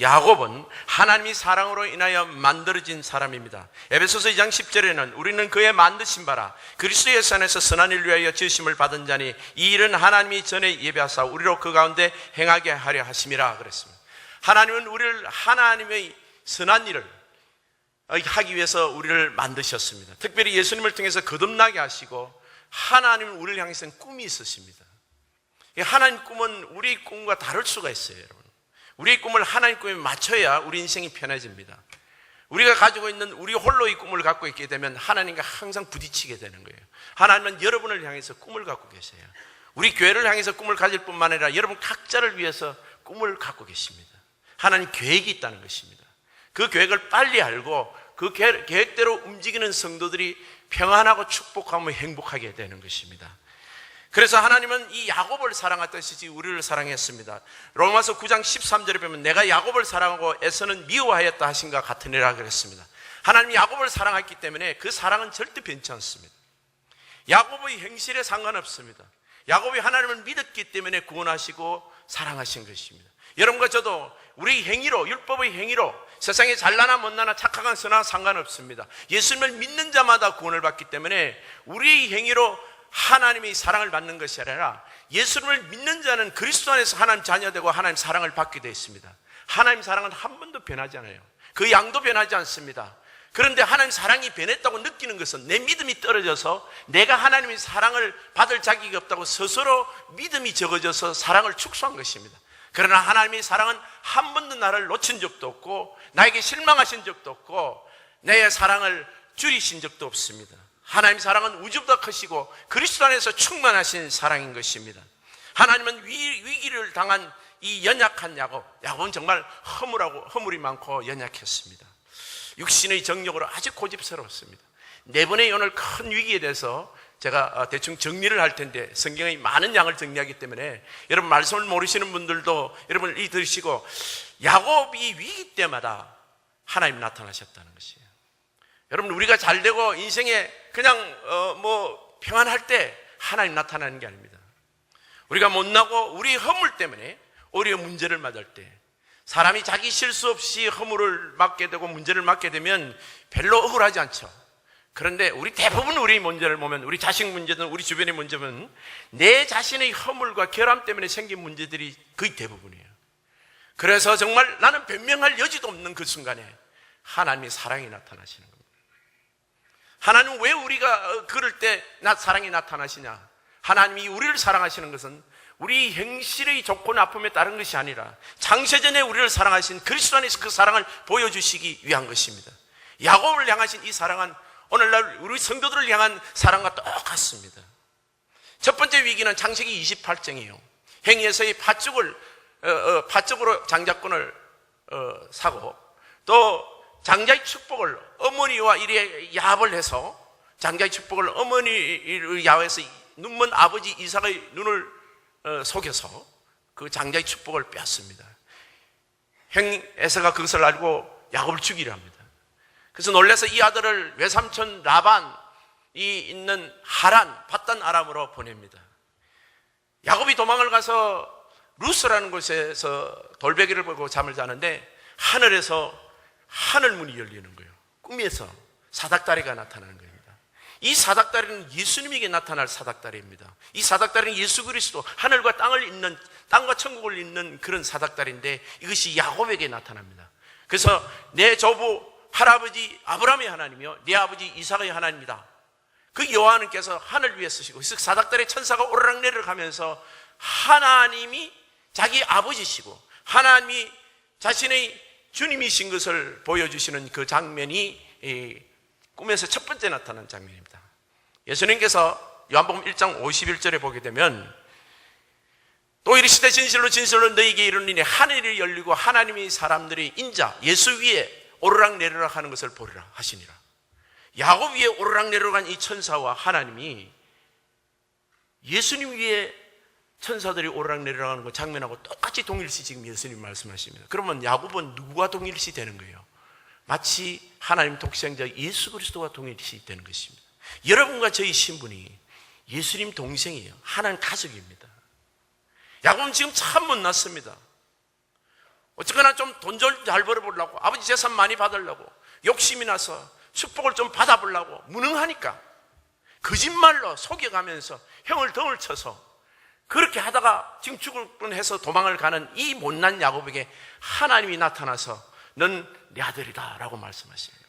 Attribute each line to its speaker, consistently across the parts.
Speaker 1: 야곱은 하나님이 사랑으로 인하여 만들어진 사람입니다. 에베소서 2장 10절에는 우리는 그의 만드신 바라 그리스도 예수 안에서 선한 일 위하여 지으심을 받은 자니 이 일은 하나님이 전에 예비하사 우리로 그 가운데 행하게 하려 하심이라 그랬습니다. 하나님은 우리를 하나님의 선한 일을 하기 위해서 우리를 만드셨습니다. 특별히 예수님을 통해서 거듭나게 하시고 하나님은 우리를 향해서는 꿈이 있으십니다. 하나님 꿈은 우리 꿈과 다를 수가 있어요, 여러분. 우리의 꿈을 하나님 꿈에 맞춰야 우리 인생이 편해집니다. 우리가 가지고 있는 우리 홀로의 꿈을 갖고 있게 되면 하나님과 항상 부딪히게 되는 거예요. 하나님은 여러분을 향해서 꿈을 갖고 계세요. 우리 교회를 향해서 꿈을 가질 뿐만 아니라 여러분 각자를 위해서 꿈을 갖고 계십니다. 하나님 계획이 있다는 것입니다. 그 계획을 빨리 알고 그 계획대로 움직이는 성도들이 평안하고 축복하며 행복하게 되는 것입니다. 그래서 하나님은 이 야곱을 사랑하듯이 우리를 사랑했습니다. 로마서 9장 13절에 보면 내가 야곱을 사랑하고 에서는 미워하였다 하신 것 같으니라 그랬습니다. 하나님이 야곱을 사랑했기 때문에 그 사랑은 절대 변치 않습니다. 야곱의 행실에 상관없습니다. 야곱이 하나님을 믿었기 때문에 구원하시고 사랑하신 것입니다. 여러분과 저도 우리 행위로, 율법의 행위로 세상에 잘나나 못나나 착하건 선하건 상관없습니다. 예수님을 믿는 자마다 구원을 받기 때문에 우리의 행위로 하나님의 사랑을 받는 것이 아니라 예수님을 믿는 자는 그리스도 안에서 하나님 자녀되고 하나님 사랑을 받게 되어 있습니다. 하나님 사랑은 한 번도 변하지 않아요. 그 양도 변하지 않습니다. 그런데 하나님 사랑이 변했다고 느끼는 것은 내 믿음이 떨어져서 내가 하나님의 사랑을 받을 자격이 없다고 스스로 믿음이 적어져서 사랑을 축소한 것입니다. 그러나 하나님의 사랑은 한 번도 나를 놓친 적도 없고 나에게 실망하신 적도 없고 내 사랑을 줄이신 적도 없습니다. 하나님의 사랑은 우주보다 크시고 그리스도 안에서 충만하신 사랑인 것입니다. 하나님은 위기를 당한 이 연약한 야곱은 정말 허물이 많고 연약했습니다. 육신의 정욕으로 아주 고집스러웠습니다. 네 번의 오늘 큰 위기에 대해서 제가 대충 정리를 할 텐데 성경의 많은 양을 정리하기 때문에 여러분 말씀을 모르시는 분들도 여러분 이 들으시고 야곱이 위기 때마다 하나님 나타나셨다는 것이에요. 여러분 우리가 잘되고 인생에 그냥 평안할 때 하나님 나타나는 게 아닙니다. 우리가 못나고 우리 허물 때문에 오히려 문제를 맞을 때 사람이 자기 실수 없이 허물을 맞게 되고 문제를 맞게 되면 별로 억울하지 않죠. 그런데 대부분 우리 문제를 보면 우리 자식 문제든 우리 주변의 문제는 내 자신의 허물과 결함 때문에 생긴 문제들이 거의 대부분이에요. 그래서 정말 나는 변명할 여지도 없는 그 순간에 하나님의 사랑이 나타나시는 겁니다. 하나님은 왜 우리가 그럴 때 사랑이 나타나시냐? 하나님이 우리를 사랑하시는 것은 우리 행실의 좋고 나쁨에 따른 것이 아니라 창세전에 우리를 사랑하신 그리스도 안에서 그 사랑을 보여주시기 위한 것입니다. 야곱을 향하신 이 사랑은 오늘날 우리 성도들을 향한 사랑과 똑같습니다. 첫 번째 위기는 창세기 28장이에요. 행위에서의 팥죽으로 장자권을 사고 또 장자의 축복을 어머니와 이래 야합을 해서 장자의 축복을 어머니를 야합해서 눈먼 아버지 이삭의 눈을 속여서 그 장자의 축복을 뺐습니다. 에서가 그것을 알고 야곱을 죽이려 합니다. 그래서 놀라서 이 아들을 외삼촌 라반이 있는 밧단 아람으로 보냅니다. 야곱이 도망을 가서 루스라는 곳에서 돌베개를 보고 잠을 자는데 하늘에서 하늘문이 열리는 거예요. 꿈에서 사닥다리가 나타나는 겁니다. 이 사닥다리는 예수님에게 나타날 사닥다리입니다. 이 사닥다리는 예수 그리스도 하늘과 땅과 천국을 잇는 그런 사닥다리인데 이것이 야곱에게 나타납니다. 그래서 내 조부 할아버지 아브라함의 하나님이요 내 아버지 이삭의 하나님이다. 그 여호와께서 하늘 위에 쓰시고 그래서 사닥다리 천사가 오르락내리락 하면서 하나님이 자기 아버지시고 하나님이 자신의 주님이신 것을 보여주시는 그 장면이 꿈에서 첫 번째 나타난 장면입니다. 예수님께서 요한복음 1장 51절에 보게 되면 또 이르시되 진실로 진실로 너희에게 이르노니 하늘이 열리고 하나님의 사람들이 인자 예수 위에 오르락내리락 하는 것을 보리라 하시니라. 야곱 위에 오르락내리락한 이 천사와 하나님이 예수님 위에 천사들이 오르락내리락하는 그 장면하고 똑같이 동일시 지금 예수님 말씀하십니다. 그러면 야곱은 누구와 동일시 되는 거예요? 마치 하나님 독생자 예수 그리스도와 동일시 되는 것입니다. 여러분과 저희 신분이 예수님 동생이에요. 하나님 가족입니다. 야곱은 지금 참 못났습니다. 어쨌거나 좀 돈 잘 벌어보려고, 아버지 재산 많이 받으려고, 욕심이 나서 축복을 좀 받아보려고 무능하니까 거짓말로 속여가면서 형을 덩을 쳐서 그렇게 하다가 지금 죽을 뻔해서 도망을 가는 이 못난 야곱에게 하나님이 나타나서 넌 내 아들이다 라고 말씀하시네요.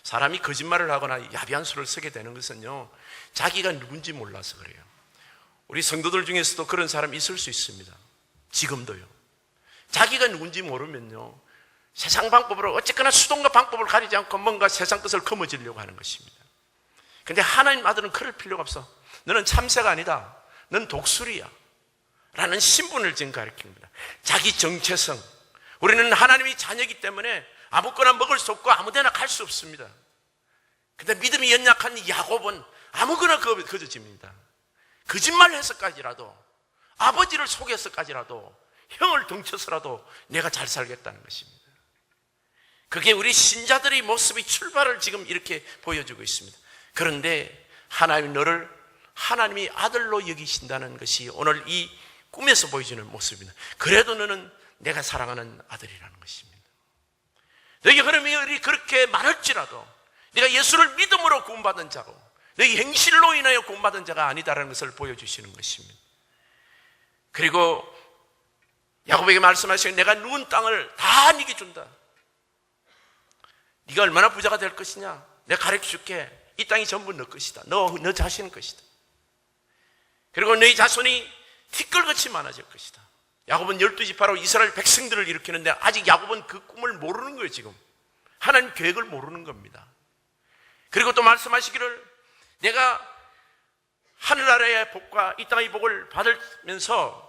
Speaker 1: 사람이 거짓말을 하거나 야비한 수를 쓰게 되는 것은요, 자기가 누군지 몰라서 그래요. 우리 성도들 중에서도 그런 사람이 있을 수 있습니다. 지금도요. 자기가 누군지 모르면요, 세상 방법으로 어쨌거나 수동과 방법을 가리지 않고 뭔가 세상 것을 거머쥐려고 하는 것입니다. 근데 하나님 아들은 그럴 필요가 없어. 너는 참새가 아니다. 넌 독수리야 라는 신분을 지금 가리킵니다. 자기 정체성. 우리는 하나님의 자녀이기 때문에 아무거나 먹을 수 없고 아무데나 갈 수 없습니다. 근데 믿음이 연약한 야곱은 아무거나 거저집니다. 거짓말을 해서까지라도, 아버지를 속여서까지라도, 형을 덩쳐서라도 내가 잘 살겠다는 것입니다. 그게 우리 신자들의 모습의 출발을 지금 이렇게 보여주고 있습니다. 그런데 하나님이 너를 하나님이 아들로 여기신다는 것이 오늘 이 꿈에서 보여주는 모습입니다. 그래도 너는 내가 사랑하는 아들이라는 것입니다. 너희 흐름이 그렇게 많을지라도 네가 예수를 믿음으로 구원받은 자고 너희 행실로 인하여 구원받은 자가 아니다라는 것을 보여주시는 것입니다. 그리고 야곱에게 말씀하시고 내가 누운 땅을 다 네게 준다. 네가 얼마나 부자가 될 것이냐, 내가 가르쳐줄게. 이 땅이 전부 너 것이다. 너 자신의 것이다. 그리고 너희 자손이 티끌같이 많아질 것이다. 야곱은 12지파로 이스라엘 백성들을 일으키는데 아직 야곱은 그 꿈을 모르는 거예요. 지금 하나님 계획을 모르는 겁니다. 그리고 또 말씀하시기를 내가 하늘나라의 복과 이 땅의 복을 받으면서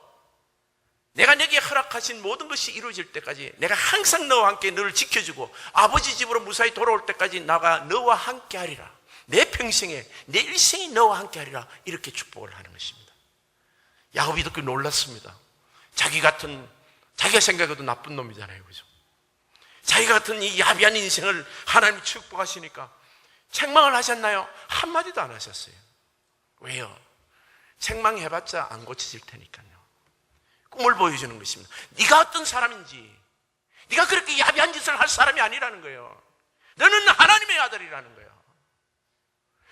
Speaker 1: 내가 내게 허락하신 모든 것이 이루어질 때까지 내가 항상 너와 함께 너를 지켜주고 아버지 집으로 무사히 돌아올 때까지 나가 너와 함께 하리라. 내 평생에 내 일생이 너와 함께 하리라. 이렇게 축복을 하는 것입니다. 야곱이 듣고 놀랐습니다. 자기가 생각해도 나쁜 놈이잖아요. 그죠? 자기 같은 이 야비한 인생을 하나님이 축복하시니까 책망을 하셨나요? 한마디도 안 하셨어요. 왜요? 책망해봤자 안 고쳐질 테니까요. 꿈을 보여주는 것입니다. 네가 어떤 사람인지, 네가 그렇게 야비한 짓을 할 사람이 아니라는 거예요. 너는 하나님의 아들이라는 거예요.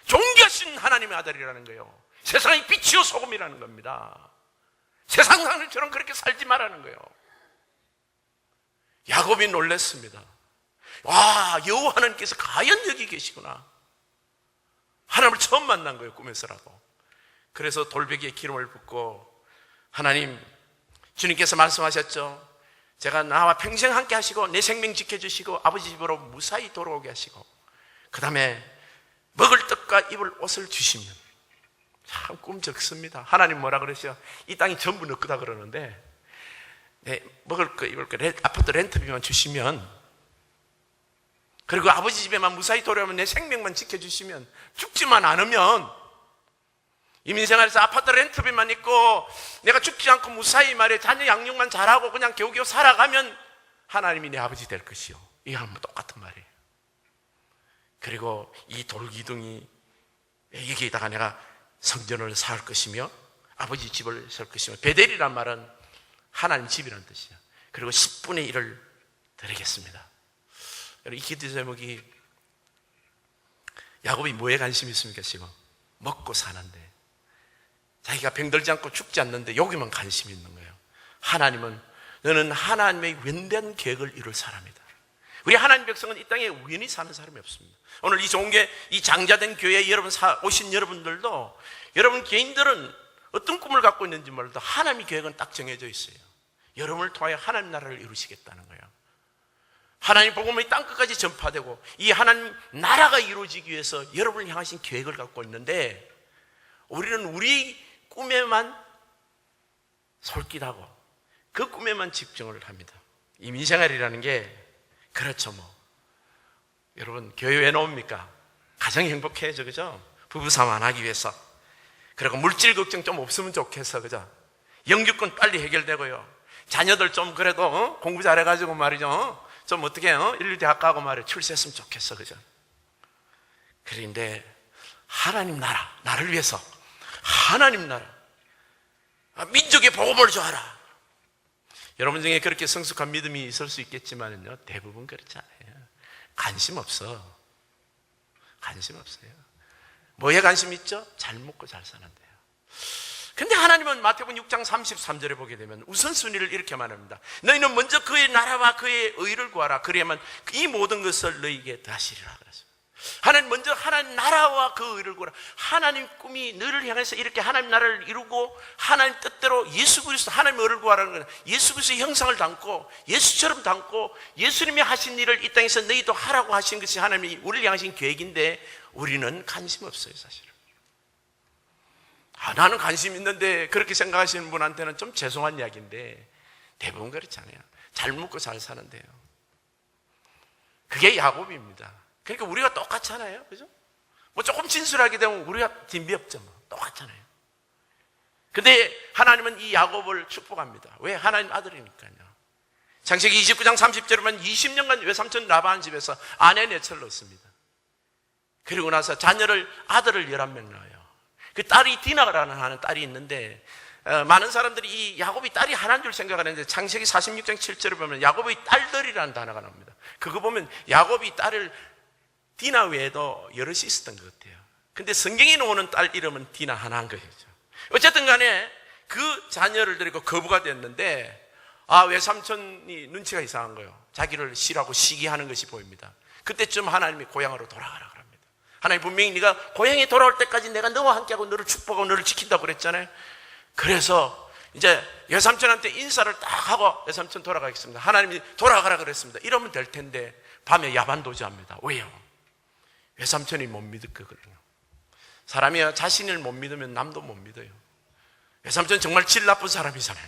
Speaker 1: 존귀하신 하나님의 아들이라는 거예요. 세상의 빛이요 소금이라는 겁니다. 세상 사람들처럼 그렇게 살지 말라는 거예요. 야곱이 놀랐습니다. 와, 여호와 하나님께서 과연 여기 계시구나. 하나님을 처음 만난 거예요, 꿈에서라도. 그래서 돌베개에 기름을 붓고 하나님, 주님께서 말씀하셨죠. 제가 나와 평생 함께 하시고 내 생명 지켜주시고 아버지 집으로 무사히 돌아오게 하시고 그 다음에 먹을 떡과 입을 옷을 주시면, 참 꿈적습니다. 하나님 뭐라 그러셔? 이 땅이 전부 너 거다 그러는데 네, 먹을 거 입을 거 아파트 렌트비만 주시면, 그리고 아버지 집에만 무사히 돌아오면 내 생명만 지켜주시면, 죽지만 않으면 이민생활에서 아파트 렌트비만 있고 내가 죽지 않고 무사히 말해 자녀 양육만 잘하고 그냥 겨우겨우 살아가면 하나님이 내 아버지 될 것이요. 이거 똑같은 말이에요. 그리고 이 돌기둥이 여기에다가 내가 성전을 쌓을 것이며 아버지 집을 설 것이며, 베델이란 말은 하나님 집이라는 뜻이에요. 그리고 10분의 1을 드리겠습니다. 이 기도 제목이 야곱이 뭐에 관심이 있습니까? 지금 먹고 사는데, 자기가 병들지 않고 죽지 않는데 여기만 관심이 있는 거예요. 하나님은 너는 하나님의 위대한 계획을 이룰 사람이다. 우리 하나님 백성은 이 땅에 우연히 사는 사람이 없습니다. 오늘 이 좋은 게 이 장자된 교회에 여러분 오신 여러분들도, 여러분 개인들은 어떤 꿈을 갖고 있는지 몰라도 하나님의 계획은 딱 정해져 있어요. 여러분을 통하여 하나님 나라를 이루시겠다는 거예요. 하나님 복음이 땅끝까지 전파되고 이 하나님 나라가 이루어지기 위해서 여러분을 향하신 계획을 갖고 있는데, 우리는 우리 꿈에만 솔깃하고 그 꿈에만 집중을 합니다. 이 민생활이라는 게 그렇죠. 여러분 교회 왜 나옵니까? 가정이 행복해져, 그죠? 부부싸움 안 하기 위해서. 그리고 물질 걱정 좀 없으면 좋겠어, 그죠? 영주권 빨리 해결되고요. 자녀들 좀 그래도 공부 잘해가지고 말이죠, 좀 어떻게 인류대학 가고 말이야 출세했으면 좋겠어, 그죠? 그런데 하나님 나를 위해서 하나님 나라, 민족의 복음을 줘라. 여러분 중에 그렇게 성숙한 믿음이 있을 수 있겠지만요, 대부분 그렇지 않아요. 관심 없어. 관심 없어요. 뭐에 관심 있죠? 잘 먹고 잘 사는데요. 근데 하나님은 마태복음 6장 33절에 보게 되면 우선순위를 이렇게 말합니다. 너희는 먼저 그의 나라와 그의 의를 구하라. 그래야만 이 모든 것을 너희에게 더하시리라 그랬습니다. 하나님 먼저 하나님 나라와 그 의를 구하라. 하나님 꿈이 너를 향해서 이렇게 하나님 나라를 이루고 하나님 뜻대로 예수 그리스도 하나님의 의를 구하라는 것은 예수 그리스도의 형상을 담고 예수처럼 담고 예수님이 하신 일을 이 땅에서 너희도 하라고 하신 것이 하나님이 우리를 향하신 계획인데 우리는 관심 없어요, 사실은. 나는 관심 있는데 그렇게 생각하시는 분한테는 좀 죄송한 이야기인데 대부분 그렇잖아요. 잘 먹고 잘 사는데요. 그게 야곱입니다. 그러니까 우리가 똑같잖아요. 그죠? 뭐 조금 진술하게 되면 우리가 뒷비 없죠. 뭐. 똑같잖아요. 근데 하나님은 이 야곱을 축복합니다. 왜? 하나님 아들이니까요. 창세기 29장 30절에 보면 20년간 외삼촌 라반 집에서 아내 넷을 낳습니다. 그리고 나서 아들을 11명 낳아요. 그 딸이 디나라는 하는 딸이 있는데 많은 사람들이 이 야곱이 딸이 하나인 줄 생각하는데 창세기 46장 7절에 보면 야곱의 딸들이라는 단어가 나옵니다. 그거 보면 야곱이 딸을 디나 외에도 여럿이 있었던 것 같아요. 근데 성경에 나오는 딸 이름은 디나 하나인 것이죠. 어쨌든 간에 그 자녀를 데리고 거부가 됐는데 외삼촌이 눈치가 이상한 거예요. 자기를 싫어하고 시기하는 것이 보입니다. 그때쯤 하나님이 고향으로 돌아가라 그럽니다. 하나님 분명히 네가 고향에 돌아올 때까지 내가 너와 함께하고 너를 축복하고 너를 지킨다고 그랬잖아요. 그래서 이제 외삼촌한테 인사를 딱 하고 외삼촌 돌아가겠습니다. 하나님이 돌아가라 그랬습니다. 이러면 될 텐데 밤에 야반도주합니다. 왜요? 외삼촌이 못 믿었거든요. 사람이 자신을 못 믿으면 남도 못 믿어요. 외삼촌은 정말 질 나쁜 사람이잖아요.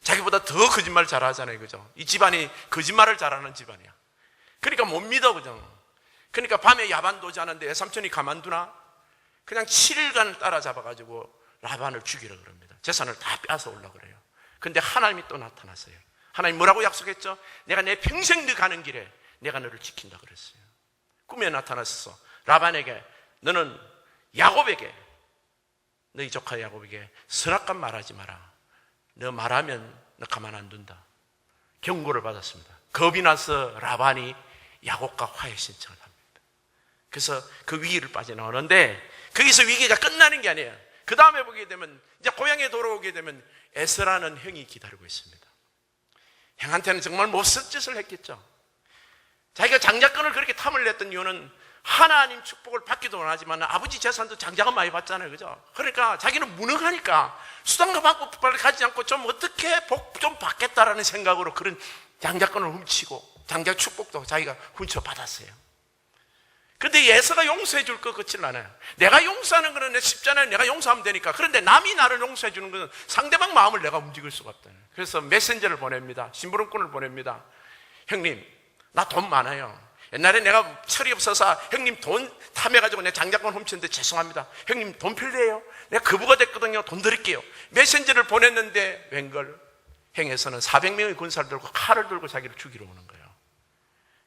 Speaker 1: 자기보다 더 거짓말 잘하잖아요. 그죠? 이 집안이 거짓말을 잘하는 집안이야. 그러니까 못 믿어. 그죠? 그러니까 밤에 야반도주 하는데 외삼촌이 가만두나? 그냥 7일간 따라잡아가지고 라반을 죽이라 그럽니다. 재산을 다 빼앗아 오려고 그래요. 근데 하나님이 또 나타났어요. 하나님 뭐라고 약속했죠? 내가 내 평생 너 가는 길에 내가 너를 지킨다 그랬어요. 꿈에 나타났어. 라반에게 너는 야곱에게 너희 조카 야곱에게 선악간 말하지 마라. 너 말하면 너 가만 안 둔다. 경고를 받았습니다. 겁이 나서 라반이 야곱과 화해 신청을 합니다. 그래서 그 위기를 빠져나오는데 거기서 위기가 끝나는 게 아니에요. 그 다음에 보게 되면 이제 고향에 돌아오게 되면 에스라는 형이 기다리고 있습니다. 형한테는 정말 못쓸 짓을 했겠죠. 자기가 장자권을 그렇게 탐을 냈던 이유는 하나님 축복을 받기도 원하지만 아버지 재산도 장자가 많이 받잖아요. 그죠? 그러니까 자기는 무능하니까 수단과 방법을 가지지 않고 좀 어떻게 복 좀 받겠다라는 생각으로 그런 장자권을 훔치고 장자 축복도 자기가 훔쳐받았어요. 근데 예서가 용서해 줄 것 같지는 않아요. 내가 용서하는 거는 쉽잖아요. 내가 용서하면 되니까. 그런데 남이 나를 용서해 주는 것은 상대방 마음을 내가 움직일 수가 없다. 그래서 메신저를 보냅니다. 심부름꾼을 보냅니다. 형님, 나 돈 많아요. 옛날에 내가 철이 없어서 형님 돈 탐해가지고 내 장자권 훔쳤는데 죄송합니다. 형님 돈 필요해요. 내가 거부가 됐거든요. 돈 드릴게요. 메신저를 보냈는데 웬걸 행에서는 400명의 군사를 들고 칼을 들고 자기를 죽이러 오는 거예요.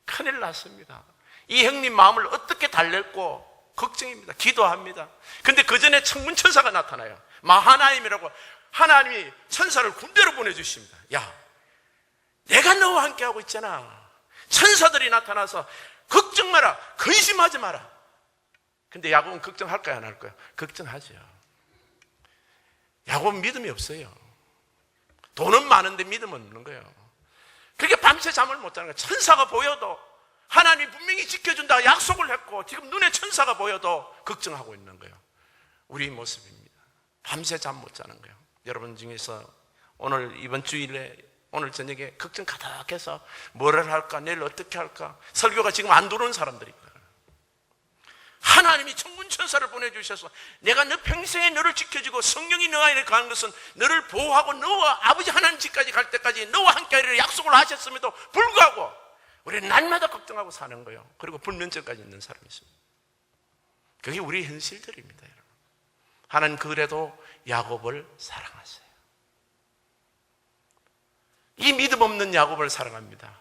Speaker 1: 큰일 났습니다. 이 형님 마음을 어떻게 달랠고 걱정입니다. 기도합니다. 근데 그 전에 천문천사가 나타나요. 마하나임이라고 하나님이 천사를 군대로 보내주십니다. 야, 내가 너와 함께하고 있잖아. 천사들이 나타나서 걱정 마라. 근심하지 마라. 근데 야곱은 걱정할까요? 안 할까요? 걱정하죠. 야곱은 믿음이 없어요. 돈은 많은데 믿음은 없는 거예요. 그렇게 밤새 잠을 못 자는 거예요. 천사가 보여도 하나님이 분명히 지켜준다 약속을 했고 지금 눈에 천사가 보여도 걱정하고 있는 거예요. 우리 모습입니다. 밤새 잠 못 자는 거예요. 여러분 중에서 오늘 이번 주일에 오늘 저녁에 걱정 가득해서 뭐를 할까 내일 어떻게 할까 설교가 지금 안 들어오는 사람들이 있다. 하나님이 천군천사를 보내주셔서 내가 너 평생에 너를 지켜주고 성령이 너 안에 가는 것은 너를 보호하고 너와 아버지 하나님 집까지 갈 때까지 너와 함께하리라 약속을 하셨음에도 불구하고 우리는 날마다 걱정하고 사는 거예요. 그리고 불면증까지 있는 사람이 있습니다. 그게 우리 현실들입니다. 여러분. 하나님 그래도 야곱을 사랑하세요. 이 믿음 없는 야곱을 사랑합니다.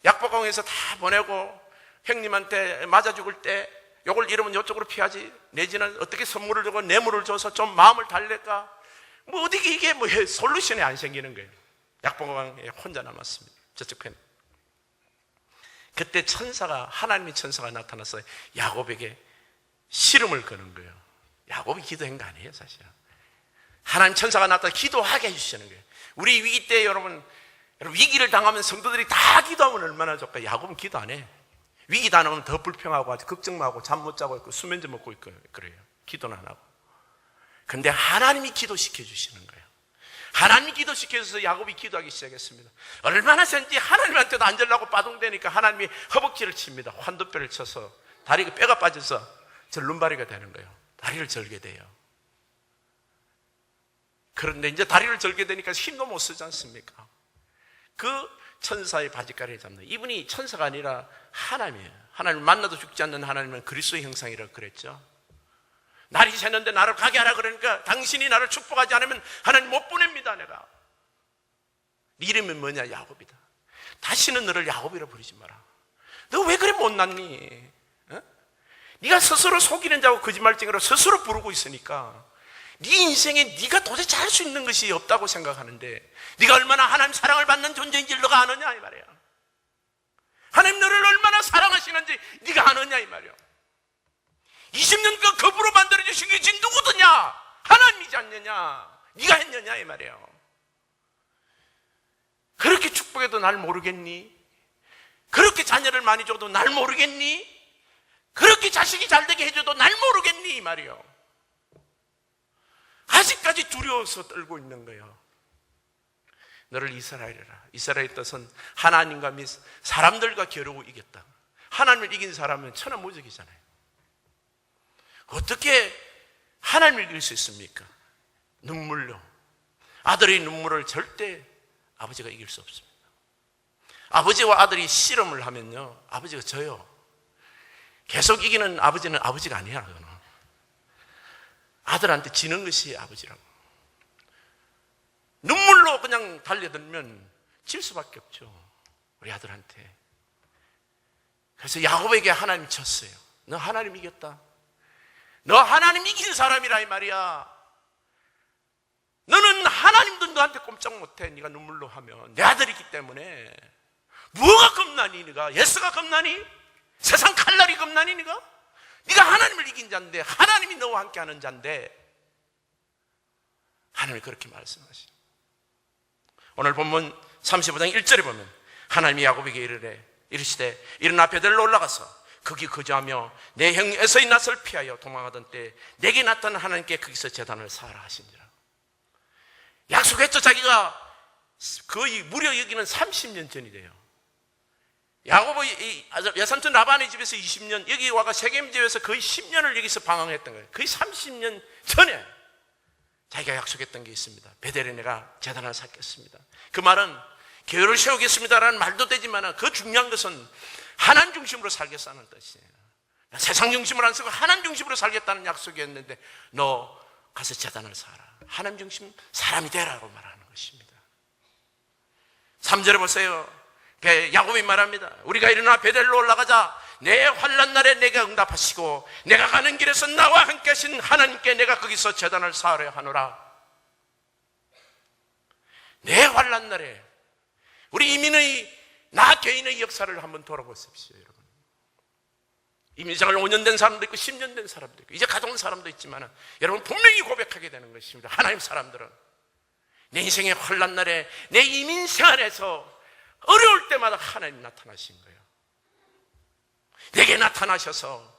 Speaker 1: 약복강에서 다 보내고 형님한테 맞아 죽을 때 요걸 잃으면 이쪽으로 피하지 내지는 어떻게 선물을 주고 뇌물을 줘서 좀 마음을 달랠까 뭐 어떻게 이게 뭐 솔루션이 안 생기는 거예요. 약봉강에 혼자 남았습니다. 저쪽 편. 그때 하나님의 천사가 나타나서 야곱에게 씨름을 거는 거예요. 야곱이 기도한 거 아니에요, 사실은. 하나님 천사가 나타나 기도하게 해주시는 거예요. 우리 위기 때 여러분 위기를 당하면 성도들이 다 기도하면 얼마나 좋을까요? 야곱은 기도 안 해. 위기 당하면 더 불평하고 아주 걱정하고 잠 못 자고 있고 수면제 먹고 있고 그래요. 기도는 안 하고. 근데 하나님이 기도시켜 주시는 거예요. 하나님이 기도시켜 주셔서 야곱이 기도하기 시작했습니다. 얼마나 센지 하나님한테도 앉으려고 빠둥대니까 하나님이 허벅지를 칩니다. 환도뼈를 쳐서 다리가 뼈가 빠져서 절름발이가 되는 거예요. 다리를 절게 돼요. 그런데 이제 다리를 절게 되니까 힘도 못 쓰지 않습니까? 그 천사의 바지가리를 잡는, 이분이 천사가 아니라 하나님이에요. 하나님을 만나도 죽지 않는 하나님은 그리스도의 형상이라고 그랬죠. 날이 새는데 나를 가게 하라 그러니까 당신이 나를 축복하지 않으면 하나님 못 보냅니다. 내가 네 이름이 뭐냐? 야곱이다. 다시는 너를 야곱이라 부르지 마라. 너 왜 그래 못났니? 어? 네가 스스로 속이는 자고 거짓말쟁이로 스스로 부르고 있으니까 네 인생에 네가 도대체 할 수 있는 것이 없다고 생각하는데 네가 얼마나 하나님 사랑을 받는 존재인지를 너가 아느냐 이 말이야. 하나님 너를 얼마나 사랑하시는지 네가 아느냐 이 말이야. 20년간 겁으로 만들어주신 게 지금 누구더냐? 하나님이지 않느냐? 네가 했느냐 이 말이에요. 그렇게 축복해도 날 모르겠니? 그렇게 자녀를 많이 줘도 날 모르겠니? 그렇게 자식이 잘 되게 해줘도 날 모르겠니? 이 말이에요. 아직까지 두려워서 떨고 있는 거예요. 너를 이스라엘이라. 이스라엘의 뜻은 하나님과 및 사람들과 겨루고 이겼다. 하나님을 이긴 사람은 천하무적이잖아요. 어떻게 하나님을 이길 수 있습니까? 눈물로. 아들의 눈물을 절대 아버지가 이길 수 없습니다. 아버지와 아들이 씨름을 하면요, 아버지가 져요. 계속 이기는 아버지는 아버지가 아니야. 그거는. 아들한테 지는 것이 아버지라고. 눈물로 그냥 달려들면 질 수밖에 없죠, 우리 아들한테. 그래서 야곱에게 하나님이 쳤어요. 너 하나님 이겼다. 너 하나님 이긴 사람이라 이 말이야. 너는 하나님도 너한테 꼼짝 못해. 네가 눈물로 하면. 내 아들이기 때문에. 뭐가 겁나니 네가? 예수가 겁나니? 세상 칼날이 겁나니 네가? 네가 하나님을 이긴 자인데, 하나님이 너와 함께하는 자인데, 하나님이 그렇게 말씀하시죠. 오늘 본문 35장 1절에 보면 하나님이 야곱에게 이르시되 일어나 베델로 올라가서 거기 거주하며 내 형 에서의 낯을 피하여 도망하던 때 내게 나타난 하나님께 거기서 제단을 쌓으라 하시니라. 약속했죠. 자기가 거의 무려 여기는 30년 전이 돼요. 야곱의 외삼촌 라반의 집에서 20년, 여기 와가 세겜 집에서 거의 10년을 여기서 방황했던 거예요. 거의 30년 전에 자기가 약속했던 게 있습니다. 베델에 내가 제단을 쌓겠습니다. 그 말은 교회를 세우겠습니다라는 말도 되지만 그 중요한 것은 하나님 중심으로 살겠다는 뜻이에요. 세상 중심으로 안 쓰고 하나님 중심으로 살겠다는 약속이었는데 너 가서 제단을 쌓아라. 하나님 중심 사람이 되라고 말하는 것입니다. 3절에 보세요. 야곱이 말합니다. 우리가 일어나 베델로 올라가자. 내 환난 날에 내가 응답하시고 내가 가는 길에서 나와 함께 하신 하나님께 내가 거기서 제단을 쌓으려 하노라. 내 환난 날에 우리 이민의 나 개인의 역사를 한번 돌아보십시오, 여러분. 이민생활 5년 된 사람도 있고 10년 된 사람도 있고 이제 가져온 사람도 있지만 여러분 분명히 고백하게 되는 것입니다. 하나님 사람들은 내 인생의 환난 날에 내 이민생활에서 어려울 때마다 하나님 나타나신 거예요. 내게 나타나셔서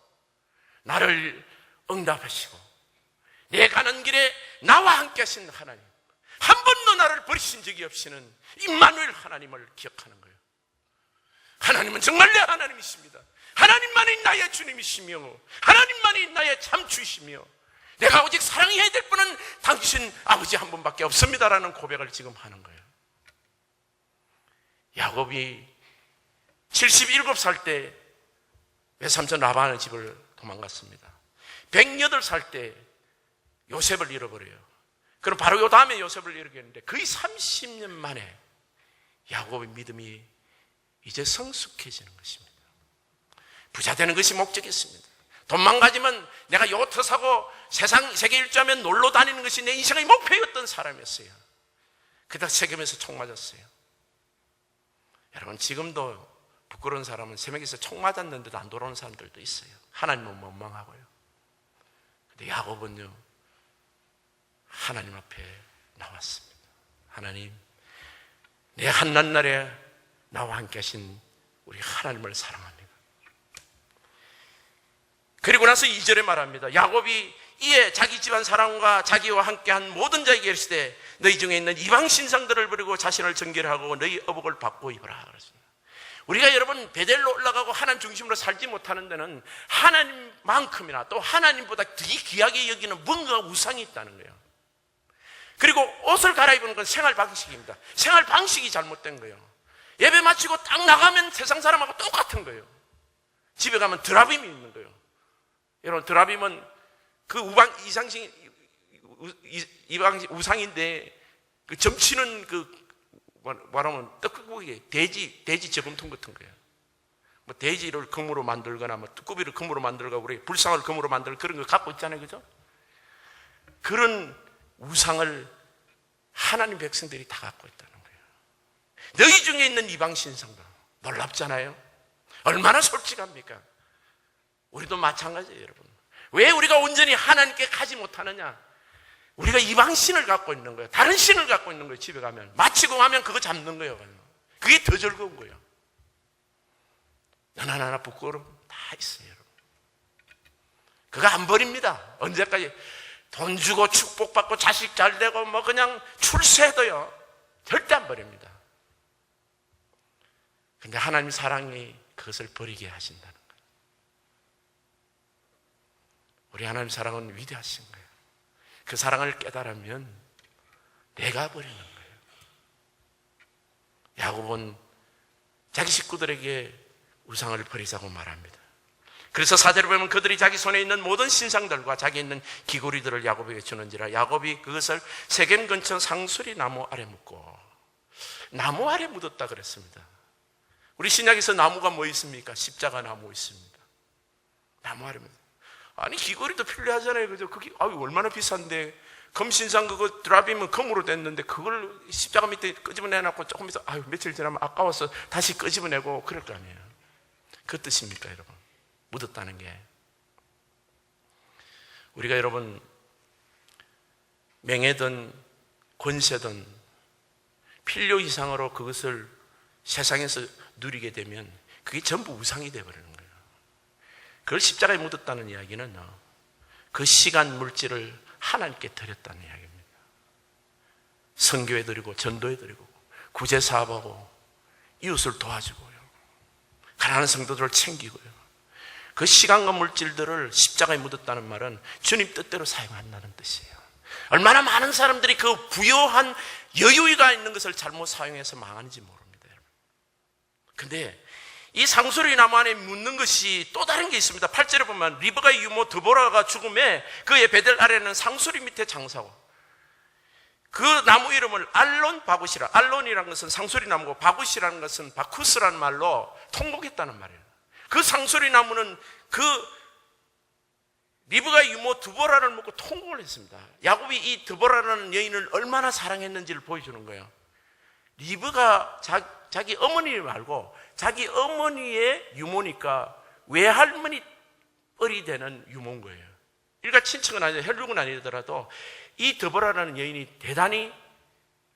Speaker 1: 나를 응답하시고 내 가는 길에 나와 함께 하신 하나님, 한 번도 나를 버리신 적이 없이는 임마누엘 하나님을 기억하는 거예요. 하나님은 정말 내 하나님이십니다. 하나님만이 나의 주님이시며 하나님만이 나의 참주이시며 내가 오직 사랑해야 될 분은 당신 아버지 한 분밖에 없습니다라는 고백을 지금 하는 거예요. 야곱이 77살 때 외삼촌 라반의 집을 도망갔습니다. 108살 때 요셉을 잃어버려요. 그럼 바로 요 다음에 요셉을 잃어버렸는데 거의 30년 만에 야곱의 믿음이 이제 성숙해지는 것입니다. 부자 되는 것이 목적이었습니다. 돈만 가지면 내가 요트 사고 세계 일주하면 놀러 다니는 것이 내 인생의 목표였던 사람이었어요. 그다 세겜에서 총 맞았어요. 여러분, 지금도 부끄러운 사람은 새벽에서 총 맞았는데도 안 돌아오는 사람들도 있어요. 하나님은 원망하고요. 근데 야곱은요, 하나님 앞에 나왔습니다. 하나님, 내 한낱날에 나와 함께 하신 우리 하나님을 사랑합니다. 그리고 나서 2절에 말합니다. 야곱이 이에 자기 집안 사람과 자기와 함께한 모든 자에게 이르시되 너희 중에 있는 이방 신상들을 버리고 자신을 정결하고 너희 어복을 받고 입으라 그랬습니다. 우리가 여러분 베델로 올라가고 하나님 중심으로 살지 못하는 데는 하나님만큼이나 또 하나님보다 더 귀하게 여기는 뭔가 우상이 있다는 거예요. 그리고 옷을 갈아입는 건 생활 방식입니다. 생활 방식이 잘못된 거예요. 예배 마치고 딱 나가면 세상 사람하고 똑같은 거예요. 집에 가면 드라빔이 있는 거예요. 여러분, 드라빔은 그 우상인데 그 점치는 말하면 떡국이 돼지 저금통 같은 거예요. 뭐 돼지를 금으로 만들거나 뭐 뚜꾸비를 금으로 만들거나 우리 불상을 금으로 만들 그런 거 갖고 있잖아요, 그죠? 그런 우상을 하나님 백성들이 다 갖고 있다는 거예요. 너희 중에 있는 이방 신상들 놀랍잖아요. 얼마나 솔직합니까? 우리도 마찬가지예요, 여러분. 왜 우리가 온전히 하나님께 가지 못하느냐? 우리가 이방 신을 갖고 있는 거예요. 다른 신을 갖고 있는 거예요. 집에 가면 마치고 하면 그거 잡는 거예요. 그게 더 즐거운 거예요. 하나하나 부끄러움 다 있어요, 여러분. 그거 안 버립니다. 언제까지 돈 주고 축복받고 자식 잘 되고 뭐 그냥 출세해도요 절대 안 버립니다. 근데 하나님 사랑이 그것을 버리게 하신다는 거예요. 우리 하나님 사랑은 위대하신 거예요. 그 사랑을 깨달으면 내가 버리는 거예요. 야곱은 자기 식구들에게 우상을 버리자고 말합니다. 그래서 4절에 보면 그들이 자기 손에 있는 모든 신상들과 자기 있는 기구리들을 야곱에게 주는지라 야곱이 그것을 세겜 근처 상수리 나무 아래 묻고, 나무 아래 묻었다 그랬습니다. 우리 신약에서 나무가 뭐 있습니까? 십자가 나무 있습니다. 나무 아래 묻었다. 아니, 귀걸이도 필요하잖아요, 그죠? 그게 얼마나 비싼데, 금신상 그거 드라빔은 금으로 됐는데 그걸 십자가 밑에 끄집어내놓고 조금 있어 며칠 지나면 아까워서 다시 끄집어내고 그럴 거 아니에요. 그 뜻입니까, 여러분? 묻었다는 게. 우리가 여러분 명예든 권세든 필요 이상으로 그것을 세상에서 누리게 되면 그게 전부 우상이 되어버리는 거예요. 그걸 십자가에 묻었다는 이야기는 그 시간 물질을 하나님께 드렸다는 이야기입니다. 선교해 드리고 전도해 드리고 구제 사업하고 이웃을 도와주고요, 가난한 성도들을 챙기고요, 그 시간과 물질들을 십자가에 묻었다는 말은 주님 뜻대로 사용한다는 뜻이에요. 얼마나 많은 사람들이 그 부요한 여유가 있는 것을 잘못 사용해서 망하는지 모릅니다, 여러분. 근데 이 상수리 나무 안에 묻는 것이 또 다른 게 있습니다. 8절에 보면 리브가의 유모 드보라가 죽음에 그의 베델 아래는 상수리 밑에 장사고, 그 나무 이름을 알론 바굿이라, 알론이라는 것은 상수리 나무고 바굿이라는 것은 바쿠스라는 말로 통곡했다는 말이에요. 그 상수리 나무는 그 리브가의 유모 드보라를 먹고 통곡을 했습니다. 야곱이 이 드보라라는 여인을 얼마나 사랑했는지를 보여주는 거예요. 리브가 자기 어머니 말고 자기 어머니의 유모니까 외할머니 뻘이 되는 유모인 거예요. 일가 친척은 아니고 혈육은 아니더라도 이 드보라라는 여인이 대단히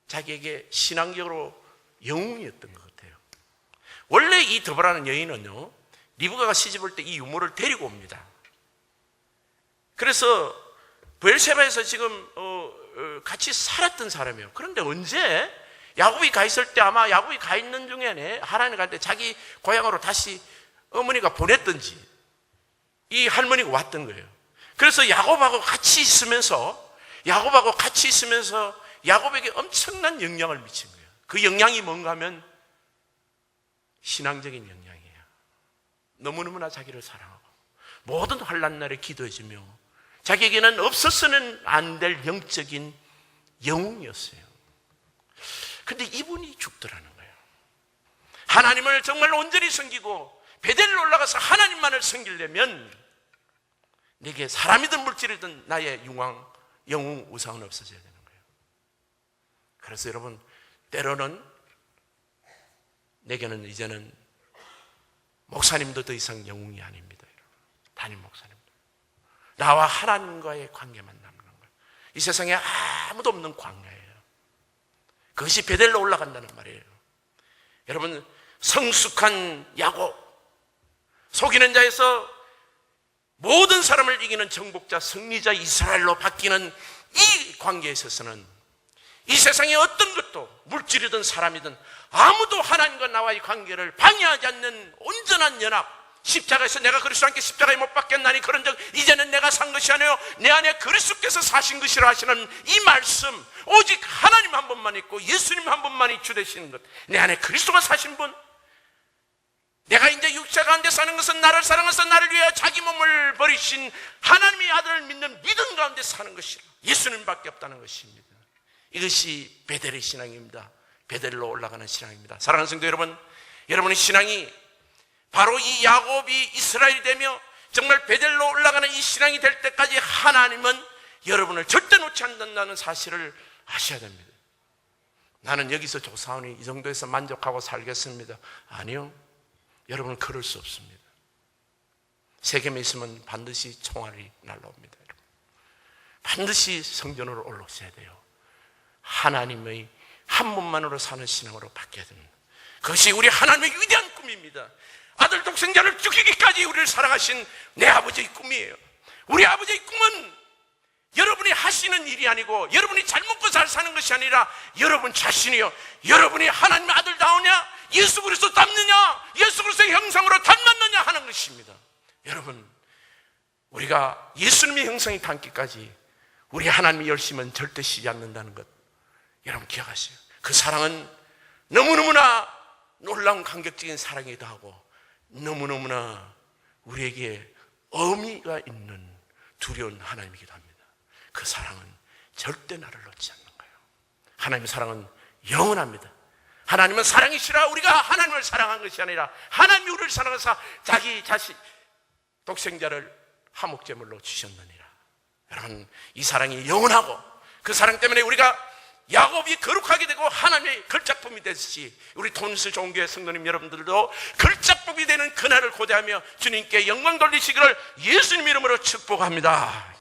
Speaker 1: 자기에게 신앙적으로 영웅이었던 것 같아요. 원래 이 드보라는 여인은요, 리브가가 시집올 때 이 유모를 데리고 옵니다. 그래서 브엘세바에서 지금 같이 살았던 사람이에요. 그런데 언제 야곱이 가 있을 때, 아마 야곱이 가 있는 중에 하나님 갈 때 자기 고향으로 다시 어머니가 보냈던지 이 할머니가 왔던 거예요. 그래서 야곱하고 같이 있으면서 야곱에게 엄청난 영향을 미친 거예요. 그 영향이 뭔가 하면 신앙적인 영향이에요. 너무너무나 자기를 사랑하고 모든 환난 날에 기도해주며 자기에게는 없어서는 안 될 영적인 영웅이었어요. 근데 이분이 죽더라는 거예요. 하나님을 정말 온전히 섬기고 베델로 올라가서 하나님만을 섬기려면 내게 사람이든 물질이든 나의 영웅 우상은 없어져야 되는 거예요. 그래서 여러분, 때로는 내게는 이제는 목사님도 더 이상 영웅이 아닙니다. 담임 목사님, 나와 하나님과의 관계만 남는 거예요. 이 세상에 아무도 없는 광야예요. 그것이 베델로 올라간다는 말이에요. 여러분, 성숙한 야곱, 속이는 자에서 모든 사람을 이기는 정복자, 승리자 이스라엘로 바뀌는 이 관계에 있어서는 이 세상의 어떤 것도, 물질이든 사람이든 아무도 하나님과 나와의 관계를 방해하지 않는 온전한 연합, 십자가에서 내가 그리스도와 함께 십자가에 못 박혔나니 그런 적 이제는 내가 산 것이 아니요 내 안에 그리스도께서 사신 것이라 하시는 이 말씀, 오직 하나님 한 분만 있고 예수님 한 분만이 주 되시는 것, 내 안에 그리스도가 사신 분, 내가 이제 육체 가운데 사는 것은 나를 사랑해서 나를 위하여 자기 몸을 버리신 하나님의 아들을 믿는 믿음 가운데 사는 것이라, 예수님밖에 없다는 것입니다. 이것이 베델의 신앙입니다. 베델로 올라가는 신앙입니다. 사랑하는 성도 여러분, 여러분의 신앙이 바로 이 야곱이 이스라엘이 되며 정말 베델로 올라가는 이 신앙이 될 때까지 하나님은 여러분을 절대 놓지 않는다는 사실을 아셔야 됩니다. 나는 여기서 조사하니 이 정도에서 만족하고 살겠습니다. 아니요, 여러분은 그럴 수 없습니다. 세겜에 있으면 반드시 총알이 날라옵니다. 여러분. 반드시 성전으로 올라오셔야 돼요. 하나님의 한 분만으로 사는 신앙으로 바뀌어야 됩니다. 그것이 우리 하나님의 위대한 꿈입니다. 아들 독생자를 죽이기까지 우리를 사랑하신 내 아버지의 꿈이에요. 우리 아버지의 꿈은 여러분이 하시는 일이 아니고 여러분이 잘 먹고 잘 사는 것이 아니라 여러분 자신이요, 여러분이 하나님의 아들다우냐, 예수 그리스도 닮느냐, 예수 그리스도의 형상으로 닮았느냐 하는 것입니다. 여러분, 우리가 예수님의 형상이 닮기까지 우리 하나님의 열심은 절대 쉬지 않는다는 것 여러분 기억하세요. 그 사랑은 너무너무나 놀라운 감격적인 사랑이기도 하고 너무너무나 우리에게 의미가 있는 두려운 하나님이기도 합니다. 그 사랑은 절대 나를 놓지 않는 거예요. 하나님의 사랑은 영원합니다. 하나님은 사랑이시라 우리가 하나님을 사랑한 것이 아니라 하나님이 우리를 사랑하사 자기 자신 독생자를 화목제물로 주셨느니라. 여러분, 이 사랑이 영원하고 그 사랑 때문에 우리가 야곱이 거룩하게 되고 하나님의 걸작품이 됐듯이 우리 톤스 종교의 성도님 여러분들도 걸작품이 되는 그날을 고대하며 주님께 영광 돌리시기를 예수님 이름으로 축복합니다.